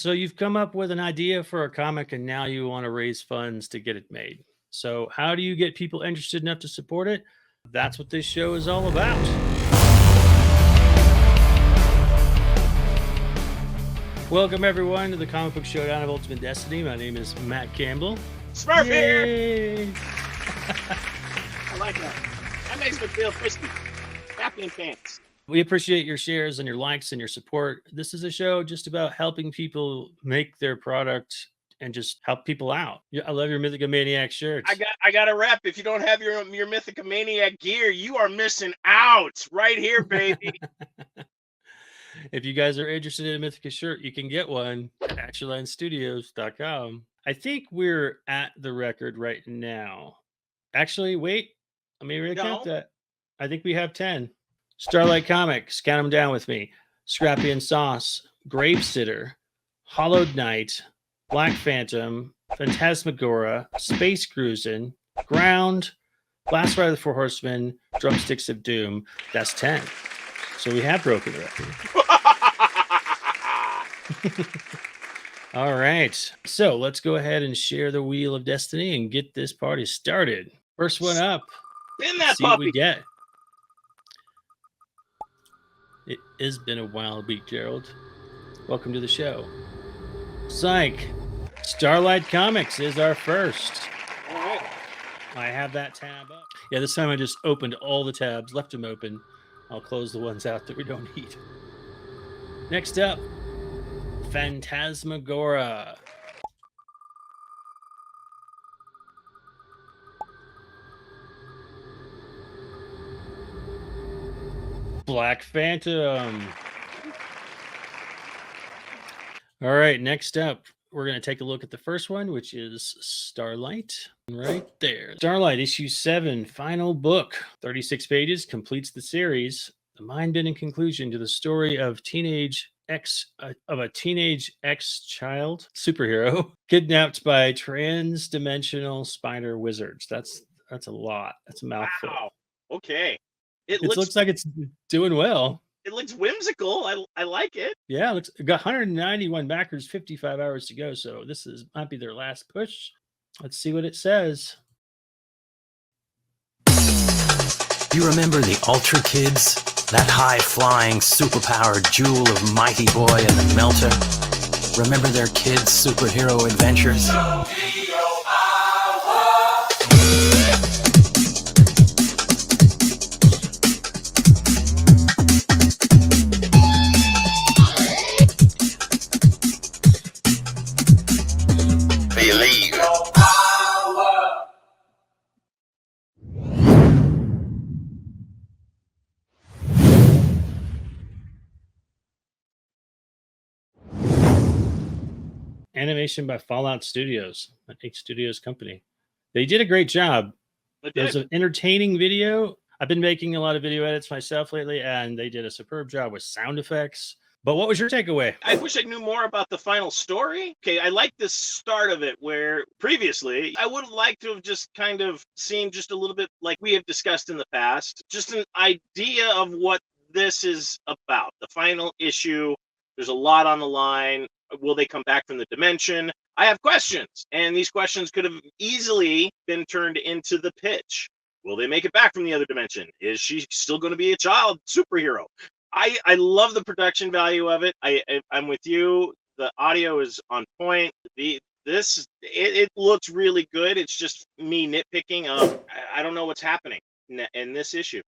so you've come up with an idea for a comic and now you want to raise funds to get it made. So, how do you get people interested enough to support it? That's what this show is all about. Welcome, everyone, to the Comic Book Showdown of Ultimate Destiny. My name is Matt Campbell. Smurf here! I like that. That makes me feel frisky. Happy in pants. We appreciate your shares and your likes and your support. This is a show just about helping people make their product and just help people out. I love your Mythica Maniac shirts. I got a rep. If you don't have your Mythica Maniac gear, you are missing out. Right here, baby. If you guys are interested in a Mythica shirt, you can get one at ActionLineStudios.com. I think we're at the record right now. Actually, wait. Let me recount that. I think we have 10. Starlight Comics, count them down with me. Scrappy and Sauce, Gravesitter, Hollowed Knight, Black Phantom, Phantasmagora, Space Cruisin', Ground, Last Ride of the Four Horsemen, Drumsticks of Doom. That's 10. So we have broken the record. All right. So let's go ahead and share the Wheel of Destiny and get this party started. First one up. Spin that see puppy. What we get. It has been a wild week, Gerald. Welcome to the show. Psych. Starlight Comics is our first. All right. I have that tab up. Yeah, this time I just opened all the tabs, left them open. I'll close the ones out that we don't need. Next up, Phantasmagora. Black Phantom. All right, next up, we're going to take a look at the first one, which is Starlight. Right there. Starlight, issue 7, final book. 36 pages, completes the series. The mind-bending conclusion to the story of a teenage ex-child superhero kidnapped by trans-dimensional spider wizards. That's a lot. That's a mouthful. Wow. Okay. It looks like it's doing well. It looks whimsical. I like it. Yeah, it got 191 backers, 55 hours to go. So this might be their last push. Let's see what it says. You remember the Ultra Kids? That high-flying, super-powered jewel of Mighty Boy and the Melter? Remember their kids' superhero adventures? Believe. Animation by Fallout Studios, an H Studios company. They did a great job. It was an entertaining video. I've been making a lot of video edits myself lately, and they did a superb job with sound effects. But what was your takeaway? I wish I knew more about the final story. Okay, I like the start of it where previously I would have liked to have just kind of seen just a little bit like we have discussed in the past, just an idea of what this is about. The final issue, there's a lot on the line. Will they come back from the dimension? I have questions, and these questions could have easily been turned into the pitch. Will they make it back from the other dimension? Is she still going to be a child superhero? I love the production value of it. I'm with you. The audio is on point. It looks really good. It's just me nitpicking of I don't know what's happening in this issue.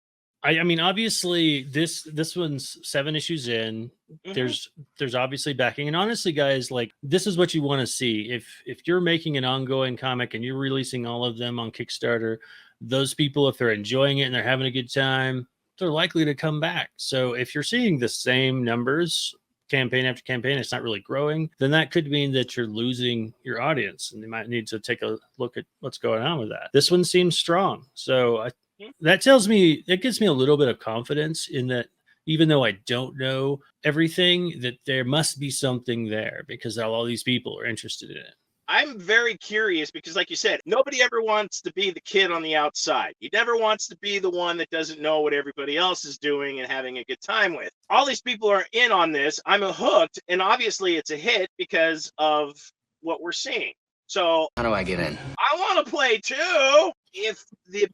I mean, obviously, this one's 7 issues in. Mm-hmm. There's obviously backing, and honestly, guys, like this is what you want to see. If you're making an ongoing comic and you're releasing all of them on Kickstarter, those people, if they're enjoying it and they're having a good time, they're likely to come back. So if you're seeing the same numbers campaign after campaign, it's not really growing, then that could mean that you're losing your audience, and they might need to take a look at what's going on with that. This one seems strong, so that tells me, it gives me a little bit of confidence in that, even though I don't know everything, that there must be something there because all these people are interested in it. I'm very curious because, like you said, nobody ever wants to be the kid on the outside. He never wants to be the one that doesn't know what everybody else is doing and having a good time with. All these people are in on this. I'm hooked, and obviously it's a hit because of what we're seeing. So How do I get in? I want to play too. If the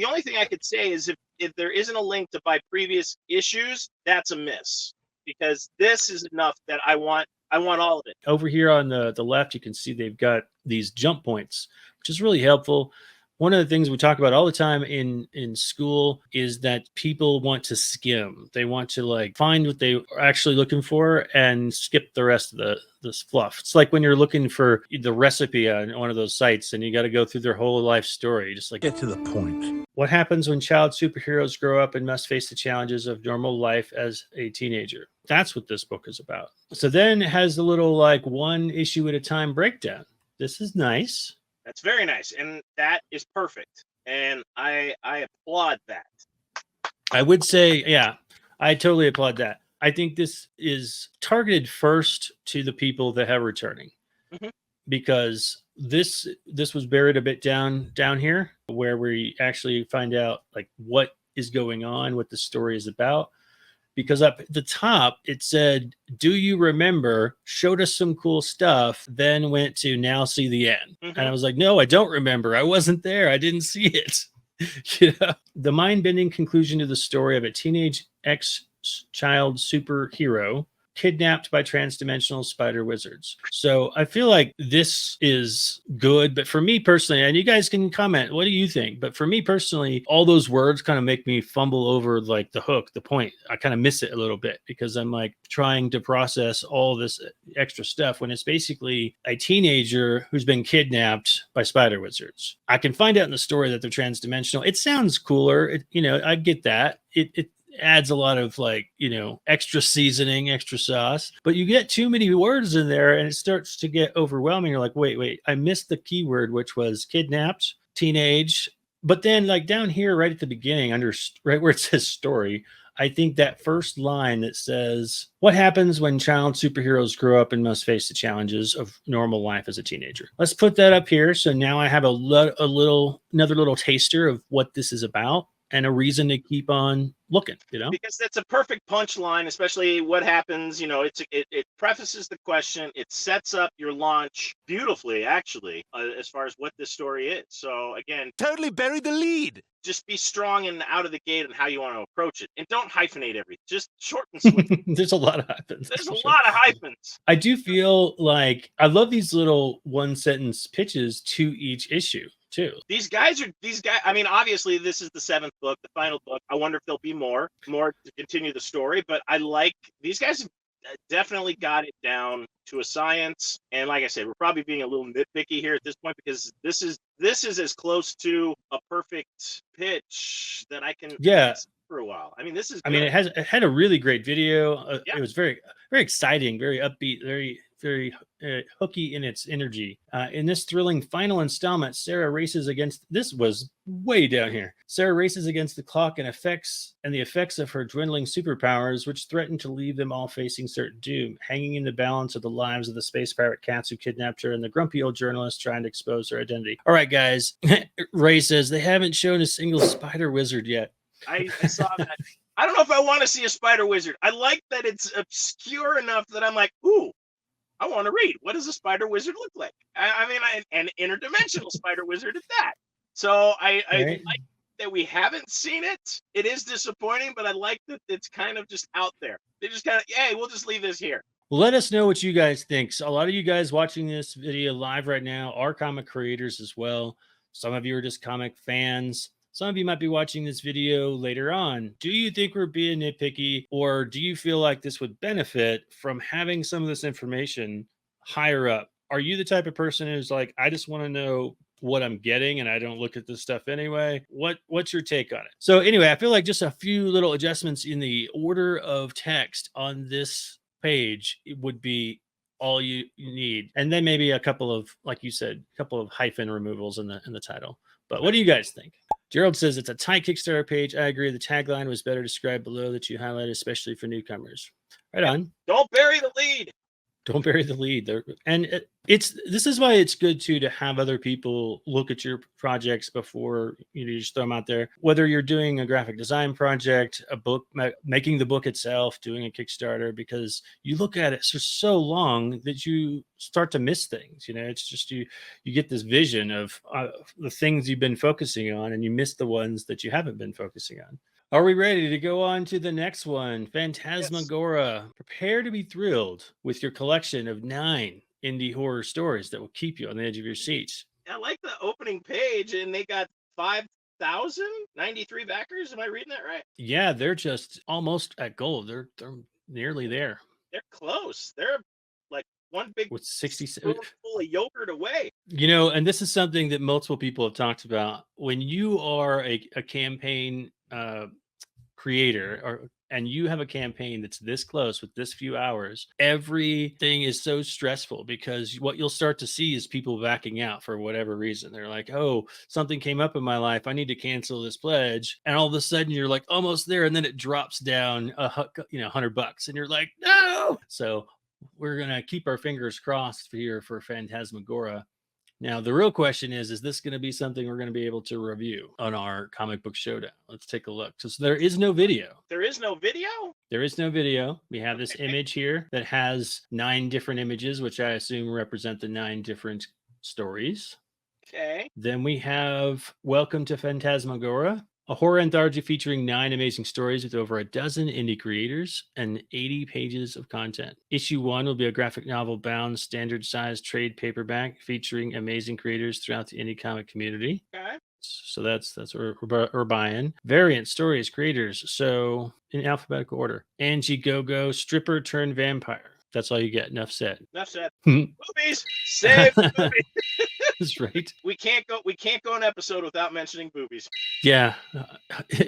only thing I could say is if there isn't a link to buy previous issues, that's a miss, because this is enough that I want all of it. Over here on the left, you can see they've got these jump points, which is really helpful. One of the things we talk about all the time in school is that people want to skim. They want to like find what they are actually looking for and skip the rest of this fluff. It's like when you're looking for the recipe on one of those sites and you got to go through their whole life story. Just like, Get to the point. what happens when child superheroes grow up and must face the challenges of normal life as a teenager? That's what this book is about. So then it has a little like one issue at a time breakdown. This is nice. That's very nice, and that is perfect. And I applaud that. I would say, yeah, I totally applaud that. I think this is targeted first to the people that have returning, because this was buried a bit down here where we actually find out like what is going on, what the story is about. Because up at the top, it said, do you remember, showed us some cool stuff, then went to now see the end. And I was like, no, I don't remember. I wasn't there. I didn't see it. You know? The mind-bending conclusion to the story of a teenage ex-child superhero kidnapped by transdimensional spider wizards. So I feel like this is good, but for me personally, and you guys can comment, what do you think? But for me personally, all those words kind of make me fumble over like the hook, the point. I kind of miss it a little bit because I'm like trying to process all this extra stuff when it's basically a teenager who's been kidnapped by spider wizards. I can find out in the story that they're transdimensional. It sounds cooler. I get that. It adds a lot of like, extra seasoning, extra sauce, but you get too many words in there and it starts to get overwhelming. You're like, wait, I missed the keyword, which was kidnapped, teenage. But then like down here, right at the beginning, right where it says story, I think that first line that says, what happens when child superheroes grow up and must face the challenges of normal life as a teenager? Let's put that up here. So now I have another little taster of what this is about and a reason to keep on looking, because that's a perfect punchline, especially what happens. It prefaces the question, it sets up your launch beautifully, actually, as far as what this story is. So again, Totally buried the lead. just be strong and out of the gate on how you want to approach it, and don't hyphenate everything. Just short and sweet. There's a lot of hyphens. There's a lot of hyphens. I do feel like I love these little one sentence pitches to each issue too. These guys. I mean, obviously, this is the 7th book, the final book. I wonder if there'll be more to continue the story. But I like these guys. Have definitely got it down to a science. And like I said, we're probably being a little nitpicky here at this point because this is as close to a perfect pitch that I can. Yeah. For a while. I mean, this is. I mean, it had a really great video. Yeah. It was very, very exciting, very upbeat, very, very hooky in its energy. In this thrilling final installment, Sarah races against. This was way down here. Sarah races against the clock and the effects of her dwindling superpowers, which threaten to leave them all facing certain doom, hanging in the balance of the lives of the space pirate cats who kidnapped her and the grumpy old journalist trying to expose her identity. All right, guys. Ray says they haven't shown a single spider wizard yet. I saw that. I don't know if I want to see a spider wizard. I like that it's obscure enough that I'm like, ooh, I want to read. What does a spider wizard look like? I mean, an interdimensional spider wizard at that. So I like that we haven't seen it. It is disappointing, but I like that it's kind of just out there. They just kind of, hey, we'll just leave this here. Well, let us know what you guys think. So a lot of you guys watching this video live right now are comic creators as well. Some of you are just comic fans. Some of you might be watching this video later on. Do you think we're being nitpicky, or do you feel like this would benefit from having some of this information higher up? Are you the type of person who's like, I just want to know what I'm getting and I don't look at this stuff anyway? What's your take on it? So anyway, I feel like just a few little adjustments in the order of text on this page would be all you need. And then maybe a couple of, like you said, a couple of hyphen removals in the title. But what do you guys think? Gerald says it's a tight Kickstarter page. I agree. The tagline was better described below that you highlighted, especially for newcomers. Right on. Don't bury the lead. Don't bury the lead. This is why it's good too to have other people look at your projects before you just throw them out there. Whether you're doing a graphic design project, a book, making the book itself, doing a Kickstarter, because you look at it for so long that you start to miss things. It's just you get this vision of the things you've been focusing on, and you miss the ones that you haven't been focusing on. Are we ready to go on to the next one? Phantasmagoria. Yes. Prepare to be thrilled with your collection of 9 indie horror stories that will keep you on the edge of your seat. I like the opening page, and they got 5,093 backers. Am I reading that right? Yeah, they're just almost at goal. They're nearly there. They're close. They're like one big with 60 full of yogurt away. And this is something that multiple people have talked about. When you are a campaign creator and you have a campaign that's this close with this few hours, everything is so stressful, because what you'll start to see is people backing out for whatever reason. They're like, oh, something came up in my life, I need to cancel this pledge. And all of a sudden you're like almost there, and then it drops down $100, and you're like, no. So we're gonna keep our fingers crossed here for Phantasmagoria. Now, the real question is this going to be something we're going to be able to review on our comic book showdown? Let's take a look. So there is no video. There is no video? There is no video. We have this image here that has 9 different images, which I assume represent the 9 different stories. Okay. Then we have Welcome to Phantasmagoria, a horror anthology featuring 9 amazing stories with over a dozen indie creators and 80 pages of content. Issue 1 will be a graphic novel bound standard size trade paperback featuring amazing creators throughout the indie comic community. Okay. So that's what we're buying. Variant stories, creators. So in alphabetical order: Angie Go-Go, stripper turned vampire. That's all you get. Enough said. Enough said. Boobies. Save boobies. That's right. We can't go an episode without mentioning boobies. Yeah,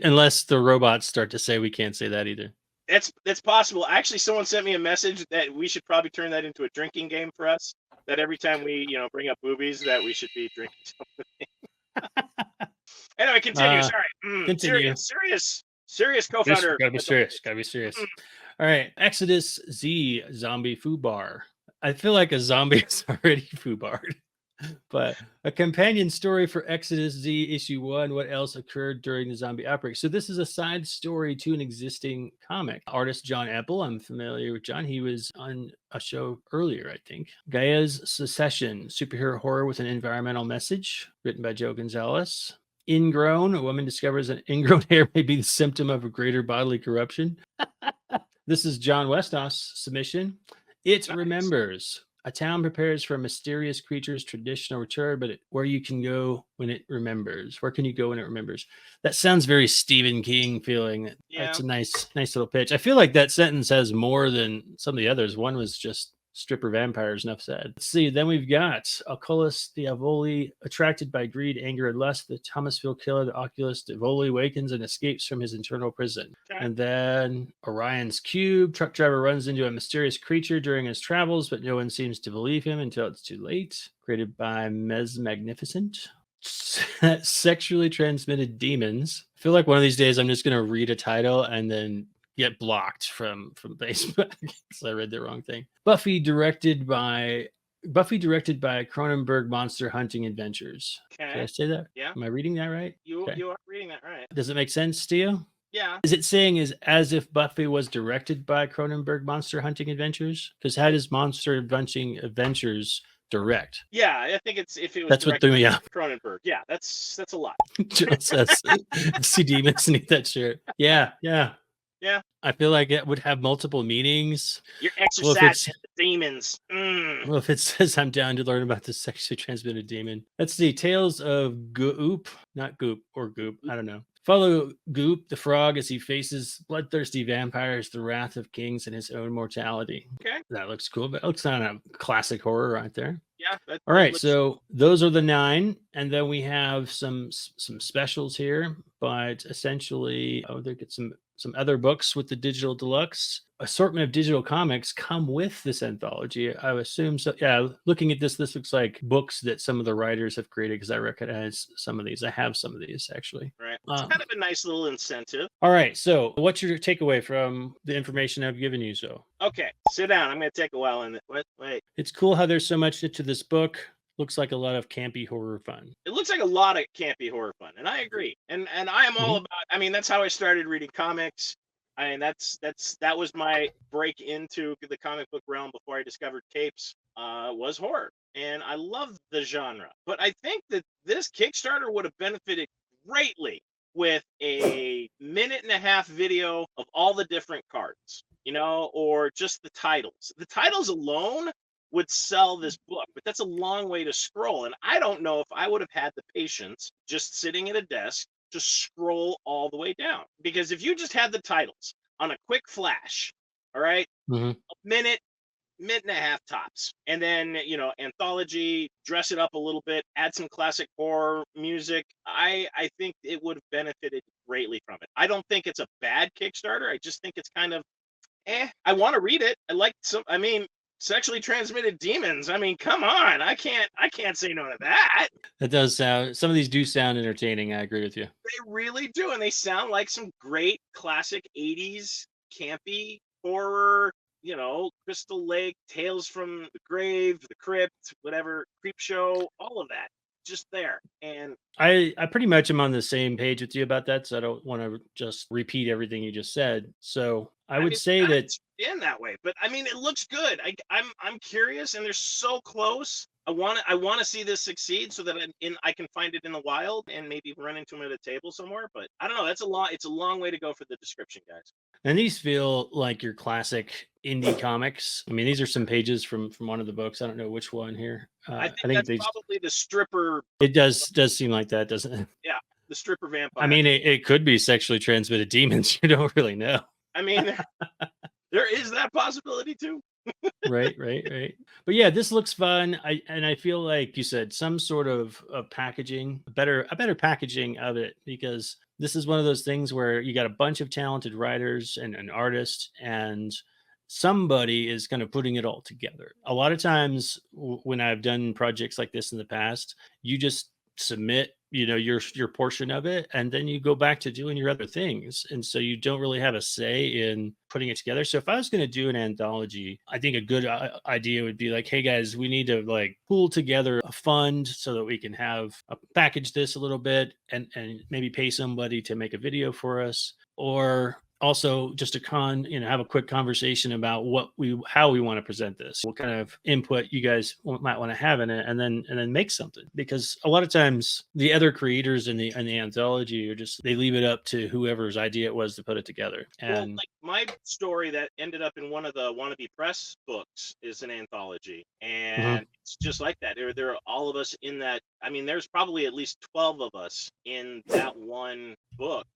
unless the robots start to say we can't say that either. That's possible. Actually, someone sent me a message that we should probably turn that into a drinking game for us. That every time we bring up boobies, that we should be drinking something. Anyway, continue. Sorry. Continue. Serious co-founder. Gotta be serious. All right. Exodus Z zombie foo bar. I feel like a zombie is already foo barred. But a companion story for Exodus Z issue 1. What else occurred during the zombie outbreak? So this is a side story to an existing comic. Artist John Apple. I'm familiar with John. He was on a show earlier, I think. Gaia's Secession, superhero horror with an environmental message, written by Joe Gonzalez. Ingrown, a woman discovers an ingrown hair may be the symptom of a greater bodily corruption. This is John Westhoff's submission. It remembers. A town prepares for a mysterious creature's traditional return, but where you can go when it remembers. Where can you go when it remembers? That sounds very Stephen King feeling. Yeah. That's a nice little pitch. I feel like that sentence has more than some of the others. One was just stripper vampires, enough said. Let's see. Then we've got Oculus Diavoli, attracted by greed, anger, and lust. The Thomasville killer, the Oculus Diavoli, awakens and escapes from his internal prison. Okay. And then Orion's Cube. Truck driver runs into a mysterious creature during his travels, but no one seems to believe him until it's too late. Created by Mez Magnificent. Sexually transmitted demons. I feel like one of these days I'm just going to read a title and then get blocked from Facebook because I read the wrong thing. Buffy directed by Cronenberg Monster Hunting Adventures. Okay. Did I say that? Yeah. Am I reading that right? You are reading that right. Does it make sense to you? Yeah. Is it saying is as if Buffy was directed by Cronenberg Monster Hunting Adventures? Because how does Monster Hunting Adventures direct? Yeah, I think it's if it was. That's what threw me off. Cronenberg. Yeah, that's a lot. Just says, see demons and eat that shirt. Yeah. Yeah. I feel like it would have multiple meanings. You're exercising the demons. Well, if it says I'm down to learn about the sexually transmitted demon. Let's see. Tales of Goop. Not Goop or Goop. I don't know. Follow Goop, the frog, as he faces bloodthirsty vampires, the wrath of kings, and his own mortality. Okay. That looks cool. But it looks kind of classic horror right there. Yeah. All right. So those are the 9. And then we have some specials here. But essentially, they get some other books with the digital deluxe. Assortment of digital comics come with this anthology. I assume so. Yeah, looking at this looks like books that some of the writers have created because I recognize some of these. I have some of these actually. Right. It's kind of a nice little incentive. All right. So what's your takeaway from the information I've given you? So, Okay, sit down. I'm going to take a while in it. Wait. it's cool how there's so much to this book. Looks like a lot of campy horror fun. It looks like a lot of campy horror fun, and I agree. And I am all about. I mean, that's how I started reading comics. I mean, that was my break into the comic book realm before I discovered capes. Was horror, and I love the genre. But I think that this Kickstarter would have benefited greatly with a 1.5-minute video of all the different cards, or just the titles. The titles alone would sell this book, but that's a long way to scroll. And I don't know if I would have had the patience just sitting at a desk to scroll all the way down. Because if you just had the titles on a quick flash, all right, a minute and a half tops, and then anthology, dress it up a little bit, add some classic horror music, I think it would have benefited greatly from it. I don't think it's a bad Kickstarter. I just think it's kind of I want to read it. Sexually transmitted demons. I mean, come on. I can't say no to that. That does sound, some of these do sound entertaining. I agree with you. They really do. And they sound like some great classic 80s campy horror, Crystal Lake, Tales from the Grave, The Crypt, whatever, Creep Show, all of that. Just there. And I pretty much am on the same page with you about that, so I don't want to just repeat everything you just said. So I would say that in that way, but I mean, it looks good. I'm curious, and they're so close. I want to see this succeed so that I can find it in the wild and maybe run into them at a table somewhere. But I don't know. It's a long way to go for the description, guys. And these feel like your classic indie comics. I mean, these are some pages from one of the books. I don't know which one here. I think that's probably the stripper. It does seem like that, doesn't it? Yeah, the stripper vampire. I mean, it could be sexually transmitted demons. You don't really know. I mean, there is that possibility too. Right. But yeah, this looks fun. I feel like you said some sort of packaging, a better packaging of it, because this is one of those things where you got a bunch of talented writers and an artist, and somebody is kind of putting it all together. A lot of times when I've done projects like this in the past, you just submit your portion of it, and then you go back to doing your other things, and so you don't really have a say in putting it together. So if I was going to do an anthology, I think a good idea would be like, hey guys, we need to like pool together a fund so that we can have package this a little bit and maybe pay somebody to make a video for us, or also just have a quick conversation about how we want to present this, what kind of input you guys might want to have in it, and then make something. Because a lot of times the other creators in the anthology are they leave it up to whoever's idea it was to put it together. And like my story that ended up in one of the Wannabe Press books is an anthology, and it's just like that. There are all of us in that. I mean, there's probably at least 12 of us in that one book.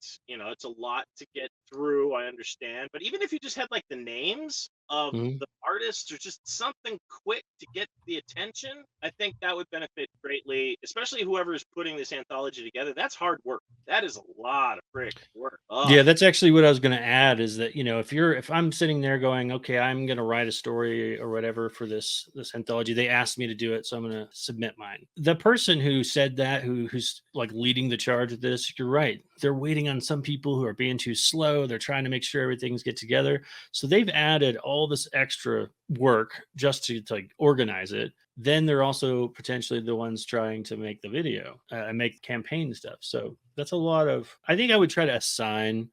It's a lot to get through, I understand. But even if you just had like the names of the artists or just something quick to get the attention, I think that would benefit greatly, especially whoever's putting this anthology together. That's hard work. That is a lot of frick work. Oh. Yeah, that's actually what I was going to add, is that, if I'm sitting there going, okay, I'm going to write a story or whatever for this anthology, they asked me to do it, so I'm going to submit mine. The person who said that, who's like leading the charge of this, you're right. They're waiting on some people who are being too slow. They're trying to make sure everything's get together. So they've added all this extra work just to like organize it. Then they're also potentially the ones trying to make the video and make campaign stuff. So that's a lot of, I think I would try to assign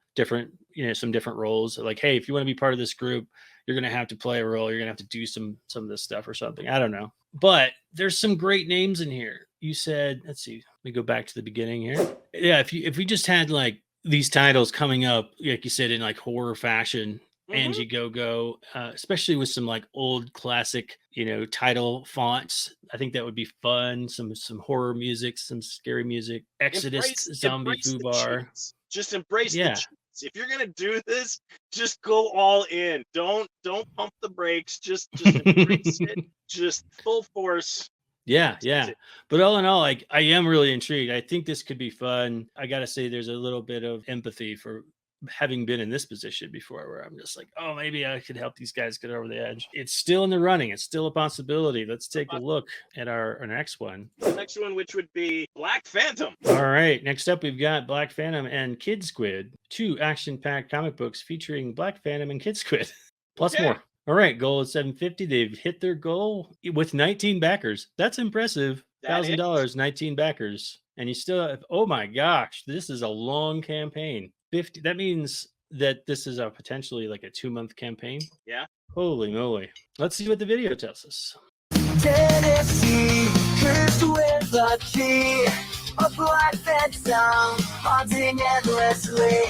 some different roles. Like, hey, if you want to be part of this group, you're going to have to play a role. You're going to have to do some of this stuff or something. I don't know. But there's some great names in here. You said, let's see, let me go back to the beginning here. Yeah, if we just had like these titles coming up, like you said, in like horror fashion, Angie Go, especially with some like old classic, title fonts. I think that would be fun. Some horror music, some scary music, Exodus, Zombie Foobar. Just embrace the cheats. If you're gonna do this, just go all in. Don't pump the brakes. Just embrace it. Just full force. Yeah. But all in all, I am really intrigued. I think this could be fun. I gotta say, there's a little bit of empathy for having been in this position before where I'm just like, oh, maybe I could help these guys get over the edge. It's still in the running. It's still a possibility. Let's take a look at our next one. The next one, which would be Black Phantom. All right. Next up, we've got Black Phantom and Kid Squid, 2 action-packed comic books featuring Black Phantom and Kid Squid, plus more. All right. Goal is $750. They've hit their goal with 19 backers. That's impressive. $1,000, 19 backers. And you still have, oh my gosh, this is a long campaign. 50. That means that this is a potentially like a 2-month campaign. Yeah. Holy moly. Let's see what the video tells us. Tennessee, cursed with the key, a black phantom haunting endlessly.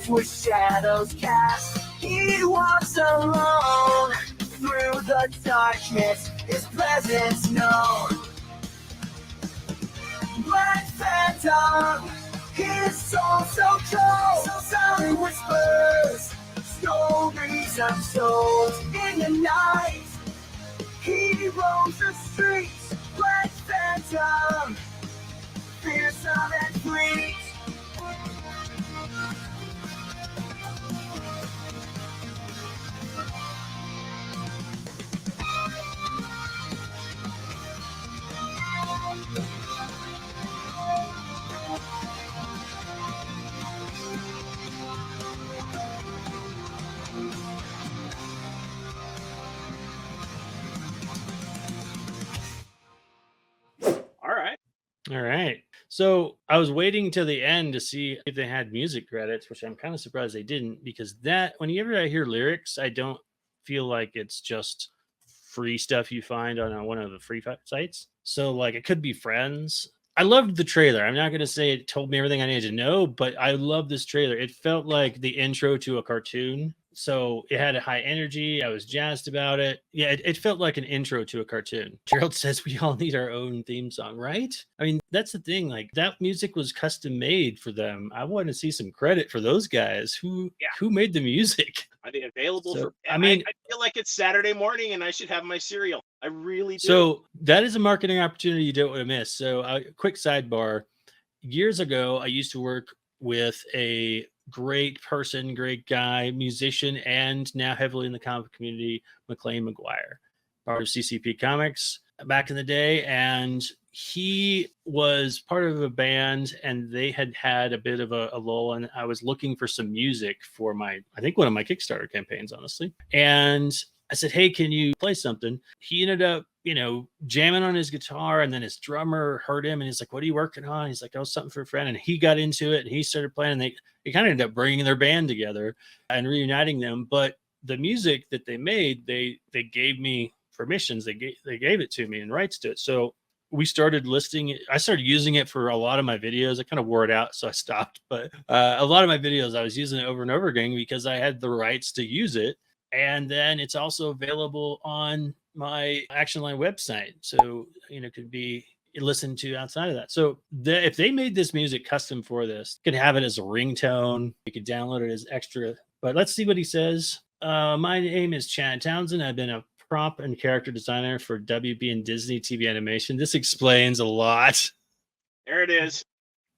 For shadows cast, he walks alone. Through the darkness, his presence known. Black phantom, his soul so cold, silent whispers, stories untold. In the night, he roams the streets. Black phantom, fearsome and fleet. All right. So I was waiting till the end to see if they had music credits, which I'm kind of surprised they didn't, because that whenever I hear lyrics, I don't feel like it's just free stuff you find on one of the free sites. So like it could be Friends. I loved the trailer. I'm not going to say it told me everything I needed to know, but I love this trailer. It felt like the intro to a cartoon. So it had a high energy. I was jazzed about it. Yeah, it felt like an intro to a cartoon. Gerald says we all need our own theme song, right? I mean, that's the thing. Like that music was custom made for them. I want to see some credit for those guys who made the music. Are they available So, for? I mean, I feel like it's Saturday morning and I should have my cereal. I really do. So that is a marketing opportunity you don't want to miss. So quick sidebar. Years ago, I used to work with a great person, great guy, musician, and now heavily in the comic community, McLean McGuire, part of CCP Comics back in the day. And he was part of a band and they had a bit of a lull. And I was looking for some music for I think one of my Kickstarter campaigns, honestly. And I said, hey, can you play something? He ended up, jamming on his guitar, and then his drummer heard him and he's like, what are you working on? He's like, oh, something for a friend. And he got into it and he started playing, and they kind of ended up bringing their band together and reuniting them. But the music that they made, they gave me permissions. They gave it to me and rights to it. So we started listing it. I started using it for a lot of my videos. I kind of wore it out, so I stopped. But a lot of my videos, I was using it over and over again because I had the rights to use it. And then it's also available on my Action Line website. So, could be listened to outside of that. So if they made this music custom for this, you could have it as a ringtone. You could download it as extra. But let's see what he says. My name is Chad Townsend. I've been a prop and character designer for WB and Disney TV animation. This explains a lot. There it is.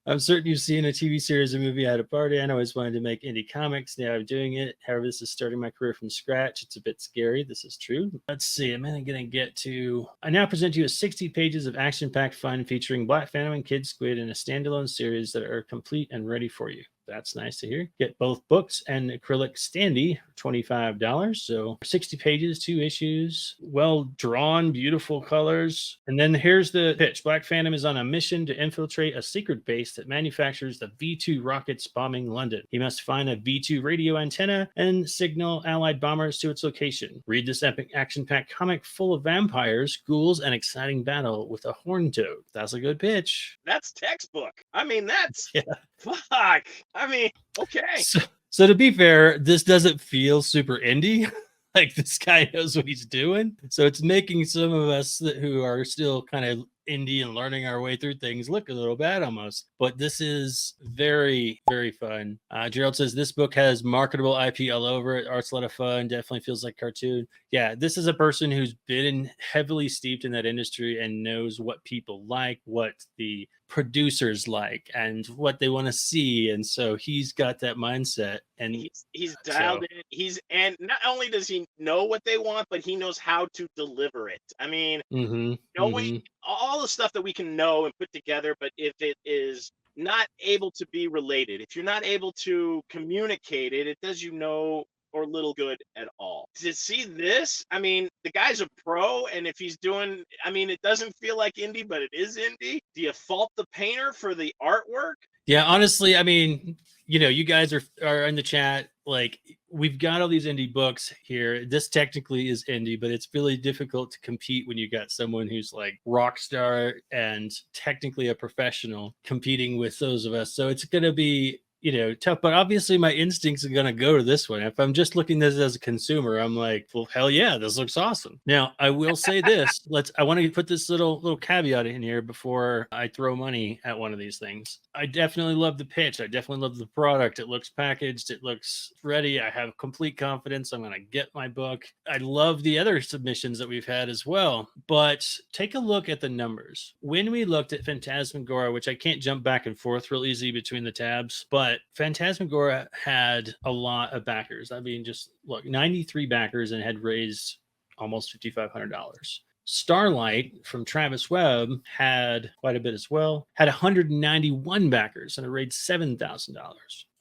I'm certain you've seen a TV series or movie at a party. I always wanted to make indie comics. Now I'm doing it. However, this is starting my career from scratch. It's a bit scary. This is true. Let's see. I'm going to get to... I now present you with 60 pages of action-packed fun featuring Black Phantom and Kid Squid in a standalone series that are complete and ready for you. That's nice to hear. Get both books and acrylic standee for $25. So 60 pages, 2 issues, well drawn, beautiful colors. And then here's the pitch. Black Phantom is on a mission to infiltrate a secret base that manufactures the V2 rockets bombing London. He must find a V2 radio antenna and signal Allied bombers to its location. Read this epic action-packed comic full of vampires, ghouls, and exciting battle with a horned toad. That's a good pitch. That's textbook. I mean, that's fuck. I mean, okay. So to be fair, this doesn't feel super indie. Like this guy knows what he's doing. So it's making some of us who are still kind of indie and learning our way through things look a little bad almost. But this is very, very fun. Gerald says this book has marketable IP all over it. Art's a lot of fun. Definitely feels like cartoon. Yeah, this is a person who's been heavily steeped in that industry and knows what people like, what the producers like, and what they want to see. And so he's got that mindset. And he's dialed in. And not only does he know what they want, but he knows how to deliver it. I mean, knowing all the stuff that we can know and put together, but if it is not able to be related, if you're not able to communicate it, it does you no or little good at all. To see this, I mean, the guy's a pro, and if he's doing, I mean, it doesn't feel like indie, but it is indie. Do you fault the painter for the artwork? Yeah, honestly, I mean, you guys are in the chat. Like, we've got all these indie books here. This technically is indie, but it's really difficult to compete when you got someone who's like rock star and technically a professional competing with those of us. So it's going to be tough, but obviously my instincts are going to go to this one. If I'm just looking at this as a consumer, I'm like, well, hell yeah, this looks awesome. Now, I will say this, I want to put this little caveat in here before I throw money at one of these things. I definitely love the pitch. I definitely love the product. It looks packaged. It looks ready. I have complete confidence I'm going to get my book. I love the other submissions that we've had as well, but take a look at the numbers. When we looked at Phantasmagoria, which I can't jump back and forth real easy between the tabs, but Phantasmagoria had a lot of backers. I mean, just look, 93 backers and had raised almost $5,500. Starlight from Travis Webb had quite a bit as well, had 191 backers and it raised $7,000.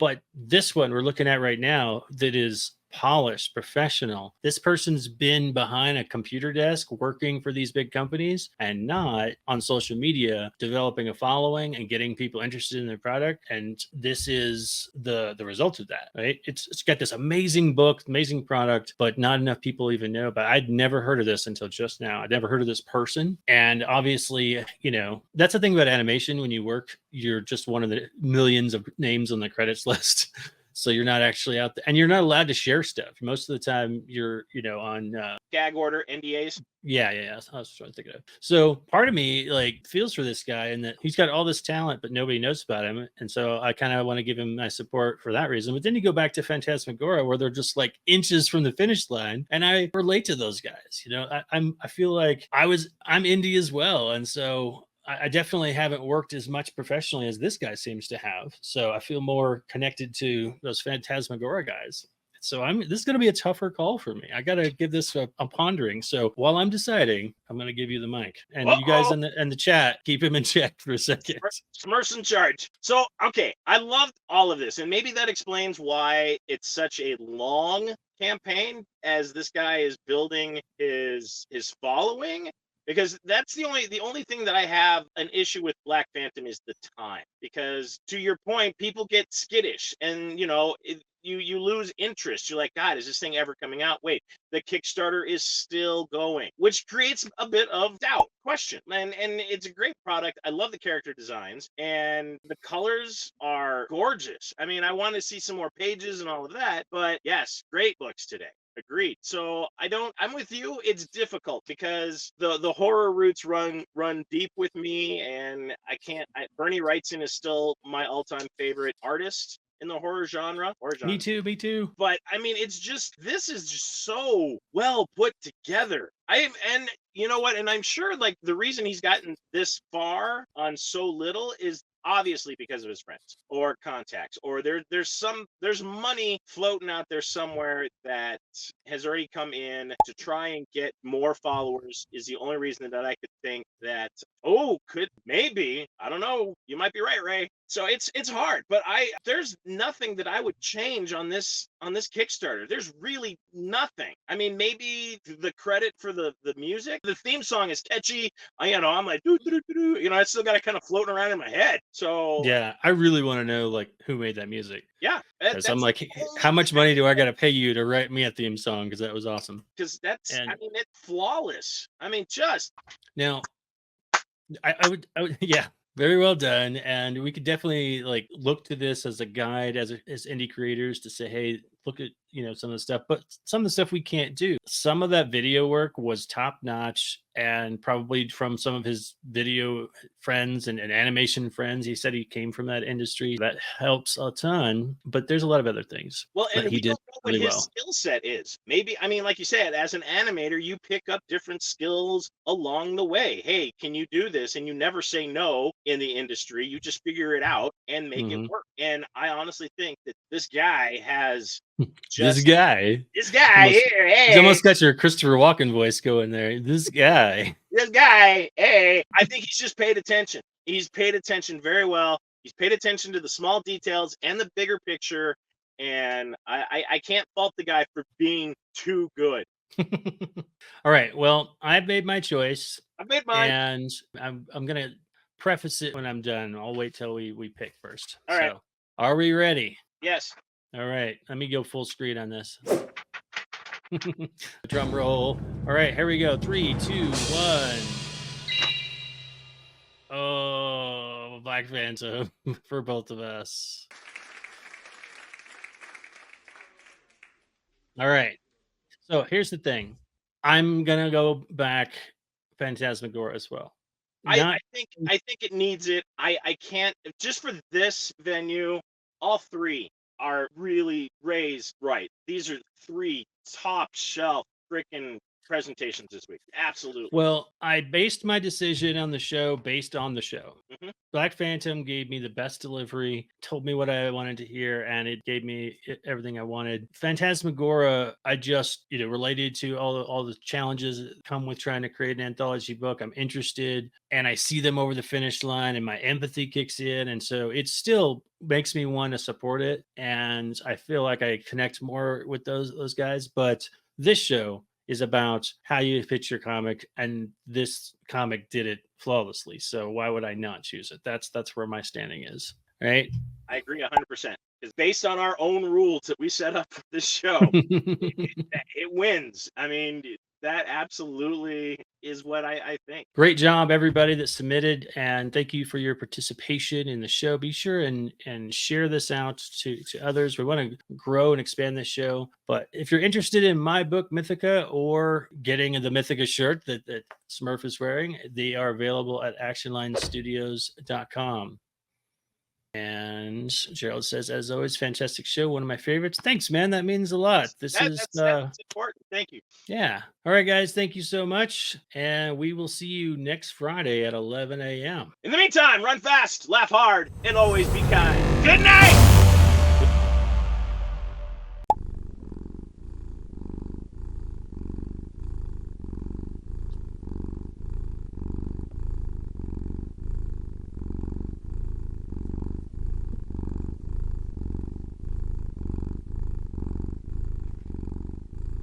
But this one we're looking at right now that is polished, professional. This person's been behind a computer desk working for these big companies and not on social media developing a following and getting people interested in their product. And this is the result of that, right? It's got this amazing book, amazing product, but not enough people even know about it. I'd never heard of this until just now. I'd never heard of this person. And obviously, that's the thing about animation. When you work, you're just one of the millions of names on the credits list. So you're not actually out there, and you're not allowed to share stuff. Most of the time you're, on gag order, NDAs. Yeah. I was trying to think of it. So part of me like feels for this guy and that he's got all this talent, but nobody knows about him. And so I kind of want to give him my support for that reason. But then you go back to Phantasmagoria where they're just like inches from the finish line. And I relate to those guys. I feel like I'm indie as well. And so I definitely haven't worked as much professionally as this guy seems to have. So I feel more connected to those Phantasmagoria guys. So this is going to be a tougher call for me. I got to give this a pondering. So while I'm deciding, I'm going to give you the mic. And you guys in the chat, keep him in check for a second. Smurf's in charge. So, okay, I loved all of this. And maybe that explains why it's such a long campaign as this guy is building his following. Because that's the only thing that I have an issue with Black Phantom is the time. Because to your point, people get skittish and, you lose interest. You're like, God, is this thing ever coming out? Wait, the Kickstarter is still going, which creates a bit of doubt, question. And it's a great product. I love the character designs and the colors are gorgeous. I mean, I want to see some more pages and all of that, but yes, great books today. Agreed. So I'm with you. It's difficult because the horror roots run deep with me, and Bernie Wrightson is still my all-time favorite artist in the horror genre. Me too. But I mean, this is just so well put together. And you know what? And I'm sure like the reason he's gotten this far on so little is obviously because of his friends or contacts, or there's money floating out there somewhere that has already come in to try and get more followers is the only reason that I could think that, maybe, I don't know, you might be right, Ray. So it's hard, but there's nothing that I would change on this Kickstarter. There's really nothing. I mean, maybe the credit for the music, the theme song is catchy. I'm like, I still got it kind of floating around in my head. So yeah, I really want to know like who made that music. Yeah, because I'm like, how much money do I got to pay you to write me a theme song? Because that was awesome. Because it's flawless. I mean, just now, I would, yeah. Very well done. And we could definitely like look to this as a guide as indie creators to say, hey, look at some of the stuff, but some of the stuff we can't do. Some of that video work was top notch, and probably from some of his video friends and animation friends. He said he came from that industry. That helps a ton, but there's a lot of other things. Well, and that we he did don't know what really his well. skill set is. Maybe, I mean, like you said, as an animator, you pick up different skills along the way. Hey, can you do this? And you never say no in the industry. You just figure it out and make it work. And I honestly think that this guy has This guy here, he's almost got your Christopher Walken voice going there. This guy, hey, I think he's just paid attention. He's paid attention very well. He's paid attention to the small details and the bigger picture. And I can't fault the guy for being too good. All right. Well, I've made my choice. I made mine. And I'm gonna preface it when I'm done. I'll wait till we pick first. All right. So, are we ready? Yes. All right. Let me go full screen on this. Drum roll. All right, here we go. 3, 2, 1. Oh, Black Phantom for both of us. All right. So here's the thing. I'm gonna go back Phantasmagoria as well. I think it needs it. I can't, just for this venue, all three are really raised right. These are 3 top shelf freaking presentations this week. Absolutely. Well, I based my decision on the show based on the show. Black Phantom gave me the best delivery, told me what I wanted to hear, and it gave me everything I wanted. Phantasmagoria, I just related to all the challenges that come with trying to create an anthology book. I'm interested, and I see them over the finish line, and my empathy kicks in, and so it still makes me want to support it, and I feel like I connect more with those guys. But this show is about how you pitch your comic, and this comic did it flawlessly. So why would I not choose it? That's where my standing is. Right? I agree 100%. Because based on our own rules that we set up for this show, it wins. I mean, that absolutely is what I think. Great job, everybody that submitted, and thank you for your participation in the show. Be sure and share this out to others. We want to grow and expand this show. But if you're interested in my book, Mythica, or getting the Mythica shirt that Smurf is wearing, they are available at actionlinestudios.com. And Gerald says, as always, fantastic show. One of my favorites. Thanks, man. That means a lot. That's important. Thank you. Yeah. All right, guys. Thank you so much. And we will see you next Friday at 11 a.m. In the meantime, run fast, laugh hard, and always be kind. Good night.